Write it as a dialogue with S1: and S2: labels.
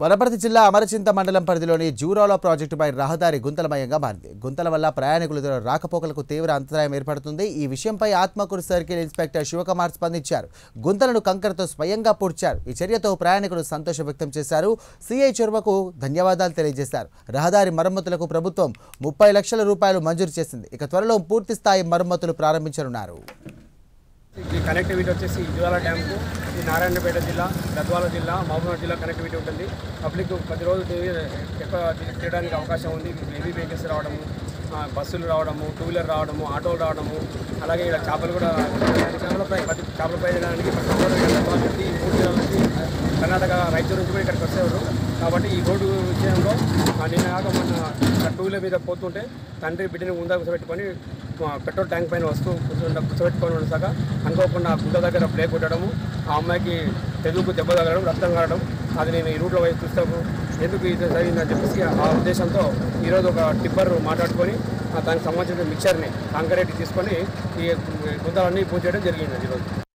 S1: వనపర్తి జిల్లా అమరచింత మండలం పరిధిలోని జూరాల ప్రాజెక్టుపై రహదారి గుంతలమయంగా మారింది. గుంతల వల్ల ప్రయాణికుల రాకపోకలకు తీవ్ర అంతరాయం ఏర్పడుతుంది. ఈ విషయంపై ఆత్మకూరు సర్కిల్ ఇన్స్పెక్టర్ శివకుమార్ స్పందించారు. గుంతలను కంకరతో స్వయంగా పూడ్చారు. ఈ చర్యతో ప్రయాణికులు సంతోషం వ్యక్తం చేశారు. సిఐ చొరవకు ధన్యవాదాలు తెలియజేశారు. రహదారి మరమ్మతులకు ప్రభుత్వం 30 లక్షల రూపాయలు మంజూరు చేసింది. ఇక త్వరలో పూర్తి స్థాయి మరమ్మతులు ప్రారంభించనున్నారు.
S2: ఈ కనెక్టివిటీ వచ్చేసి జూరాల డ్యామ్కు ఈ నారాయణపేట జిల్లా, గద్వాల జిల్లా, మహబూబ్నగర్ జిల్లా కనెక్టివిటీ ఉంటుంది. పబ్లిక్ ప్రతిరోజు ఎక్కువ తిరగడానికి అవకాశం ఉంది. హెవీ వెహికల్స్ రావడము, బస్సులు రావడము, టూ వీలర్ రావడము, ఆటోలు రావడము, అలాగే ఇక్కడ చేపలు కూడా చేపల ఫ్రై చేయడానికి గద్వాల నుంచి 3 జిల్లాల నుంచి కర్ణాటక రైతు నుంచి కూడా ఇక్కడికి వచ్చేవారు. కాబట్టి ఈ రోడ్డు విషయంలో నిన్న కాక మన టూ వీలర్ మీద పోతుంటే తండ్రి బిడ్డని ముందా కూర్చోబెట్టుకొని పెట్రోల్ ట్యాంక్ పైన కూర్చోబెట్టుకొని ఉండసాక అనుకోకుండా గుంట దగ్గర బ్రేక్ కొట్టడము, ఆ అమ్మాయికి తెలుగుకు దెబ్బ తగలడం, రక్తం కారడం, అది నేను ఈ రూట్లో వైపు చూస్తాను ఎందుకు ఇది జరిగిందని చెప్పేసి ఆ ఉద్దేశంతో ఈరోజు ఒక టిప్పర్ మాట్లాడుకొని దానికి సంబంధించిన మిక్చర్ని కాంక్రీట్ తీసుకొని ఈ గుంతలన్నీ పూజ చేయడం జరిగింది ఈరోజు.